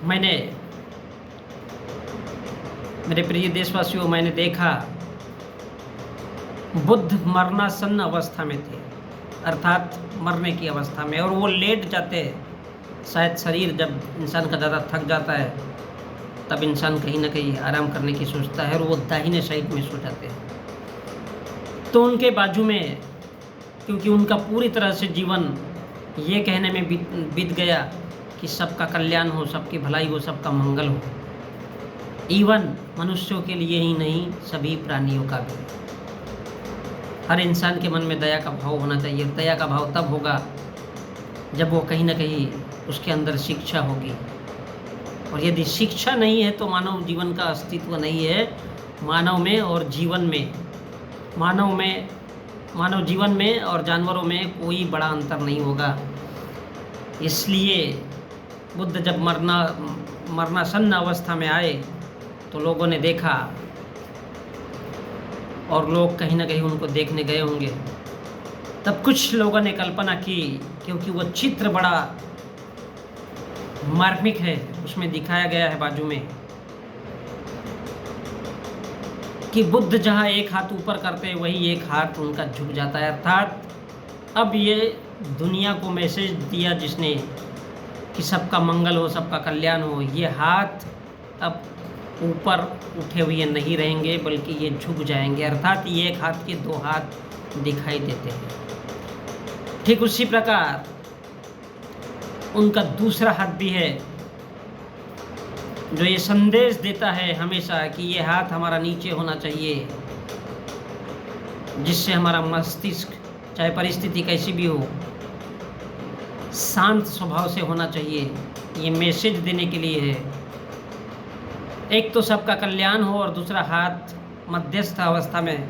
मैंने मेरे प्रिय देशवासियों, मैंने देखा बुद्ध मरणासन्न अवस्था में थे, अर्थात मरने की अवस्था में, और वो लेट जाते हैं। शायद शरीर जब इंसान का ज़्यादा थक जाता है तब इंसान कहीं ना कहीं आराम करने की सोचता है, और वो दाहिने साइड में सो जाते हैं। तो उनके बाजू में, क्योंकि उनका पूरी तरह से जीवन ये कहने में बीत गया कि सबका कल्याण हो, सबकी भलाई हो, सबका मंगल हो, इवन मनुष्यों के लिए ही नहीं, सभी प्राणियों का भी। हर इंसान के मन में दया का भाव होना चाहिए। दया का भाव तब होगा जब वो कहीं ना कहीं उसके अंदर शिक्षा होगी, और यदि शिक्षा नहीं है तो मानव जीवन का अस्तित्व नहीं है। मानव में और जीवन में, मानव जीवन में और जानवरों में कोई बड़ा अंतर नहीं होगा। इसलिए बुद्ध जब मरणासन्न अवस्था में आए तो लोगों ने देखा, और लोग कहीं ना कहीं उनको देखने गए होंगे। तब कुछ लोगों ने कल्पना की, क्योंकि वो चित्र बड़ा मार्मिक है, उसमें दिखाया गया है बाजू में कि बुद्ध जहाँ एक हाथ ऊपर करते हैं वही एक हाथ उनका झुक जाता है। अर्थात अब ये दुनिया को मैसेज दिया जिसने कि सबका मंगल हो, सबका कल्याण हो। ये हाथ अब ऊपर उठे हुए नहीं रहेंगे, बल्कि ये झुक जाएंगे। अर्थात ये एक हाथ के दो हाथ दिखाई देते हैं। ठीक उसी प्रकार उनका दूसरा हाथ भी है, जो ये संदेश देता है हमेशा कि ये हाथ हमारा नीचे होना चाहिए, जिससे हमारा मस्तिष्क, चाहे परिस्थिति कैसी भी हो, शांत स्वभाव से होना चाहिए। ये मैसेज देने के लिए है। एक तो सबका कल्याण हो, और दूसरा हाथ मध्यस्थ अवस्था में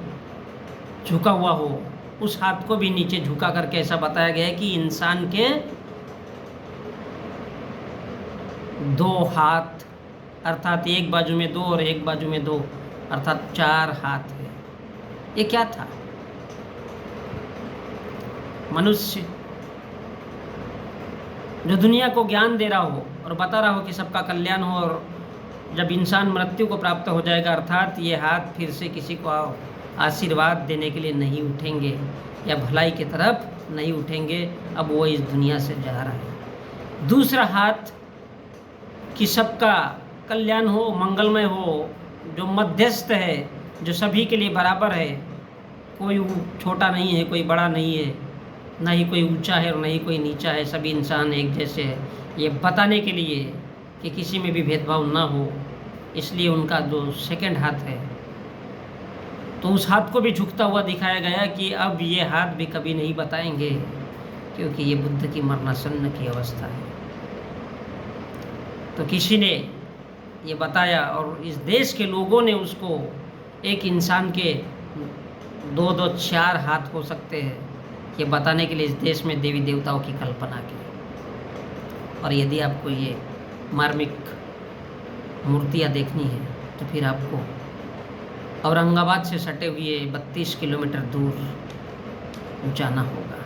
झुका हुआ हो। उस हाथ को भी नीचे झुका करके ऐसा बताया गया है कि इंसान के दो हाथ, अर्थात एक बाजू में दो और एक बाजू में दो, अर्थात 4 हाथ है। ये क्या था? मनुष्य जो दुनिया को ज्ञान दे रहा हो और बता रहा हो कि सबका कल्याण हो, और जब इंसान मृत्यु को प्राप्त हो जाएगा, अर्थात ये हाथ फिर से किसी को आशीर्वाद देने के लिए नहीं उठेंगे या भलाई की तरफ नहीं उठेंगे। अब वो इस दुनिया से जा रहा है। दूसरा हाथ कि सबका कल्याण हो, मंगलमय हो, जो मध्यस्थ है, जो सभी के लिए बराबर है, कोई छोटा नहीं है, कोई बड़ा नहीं है, ना ही कोई ऊंचा है और ना ही कोई नीचा है, सभी इंसान एक जैसे है। ये बताने के लिए कि किसी में भी भेदभाव ना हो, इसलिए उनका जो सेकंड हाथ है, तो उस हाथ को भी झुकता हुआ दिखाया गया कि अब ये हाथ भी कभी नहीं बताएंगे, क्योंकि ये बुद्ध की मरणासन्न की अवस्था है। तो किसी ने ये बताया, और इस देश के लोगों ने उसको, एक इंसान के 2-2 4 हाथ हो सकते हैं, ये बताने के लिए इस देश में देवी देवताओं की कल्पना की। और यदि आपको ये मार्मिक मूर्तियाँ देखनी है तो फिर आपको औरंगाबाद से सटे हुए 32 किलोमीटर दूर जाना होगा,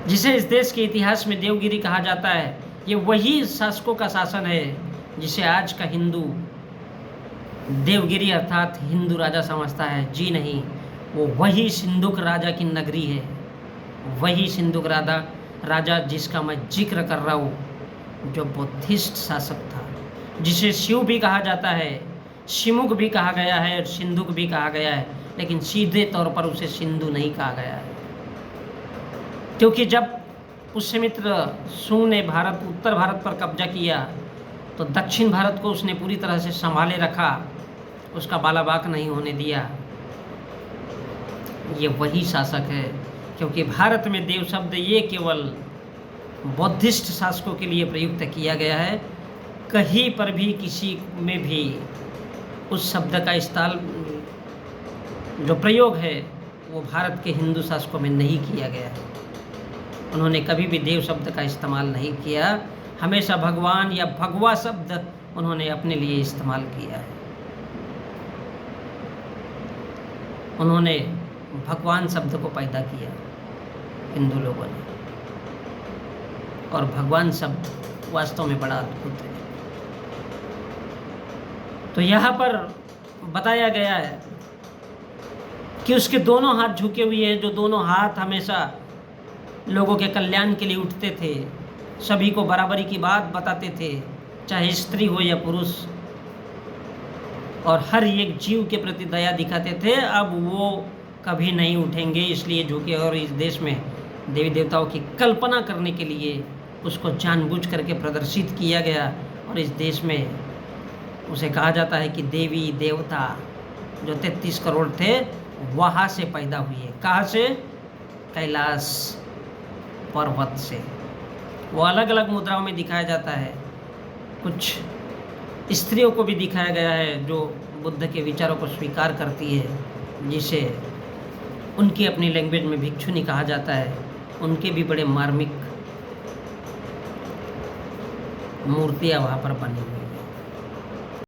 जिसे इस देश के इतिहास में देवगिरी कहा जाता है। ये वही शासकों का शासन है जिसे आज का हिंदू देवगिरी अर्थात हिंदू राजा समझता है। जी नहीं, वो वही सिंधुक राजा की नगरी है, वही सिंधुक राजा जिसका मैं जिक्र कर रहा हूँ, जो बुद्धिस्ट शासक था, जिसे शिव भी कहा जाता है, शिमुक भी कहा गया है और सिंधुक भी कहा गया है, लेकिन सीधे तौर पर उसे सिंधु नहीं कहा गया है। क्योंकि जब पुष्यमित्र सुंग ने उत्तर भारत पर कब्जा किया तो दक्षिण भारत को उसने पूरी तरह से संभाले रखा, उसका बालाबाक नहीं होने दिया। ये वही शासक है, क्योंकि भारत में देव शब्द ये केवल बौद्धिस्ट शासकों के लिए प्रयुक्त किया गया है। कहीं पर भी किसी में भी उस शब्द का इस्तेमाल, जो प्रयोग है, वो भारत के हिंदू शासकों में नहीं किया गया है। उन्होंने कभी भी देव शब्द का इस्तेमाल नहीं किया, हमेशा भगवान या भगवा शब्द उन्होंने अपने लिए इस्तेमाल किया है। उन्होंने भगवान शब्द को पैदा किया हिंदू लोगों ने, और भगवान शब्द वास्तव में बड़ा अद्भुत है। तो यहाँ पर बताया गया है कि उसके दोनों हाथ झुके हुए हैं, जो दोनों हाथ हमेशा लोगों के कल्याण के लिए उठते थे, सभी को बराबरी की बात बताते थे, चाहे स्त्री हो या पुरुष, और हर एक जीव के प्रति दया दिखाते थे। अब वो कभी नहीं उठेंगे, इसलिए झुके। और इस देश में देवी देवताओं की कल्पना करने के लिए उसको जानबूझ करके प्रदर्शित किया गया। और इस देश में उसे कहा जाता है कि देवी देवता जो 33 करोड़ थे वहाँ से पैदा हुए। कहाँ से? कैलाश पर्वत से। वो अलग अलग मुद्राओं में दिखाया जाता है। कुछ स्त्रियों को भी दिखाया गया है जो बुद्ध के विचारों को स्वीकार करती है, जिसे उनकी अपनी लैंग्वेज में भिक्षुनी कहा जाता है। उनके भी बड़े मार्मिक मूर्तियाँ वहाँ पर बनी हुई।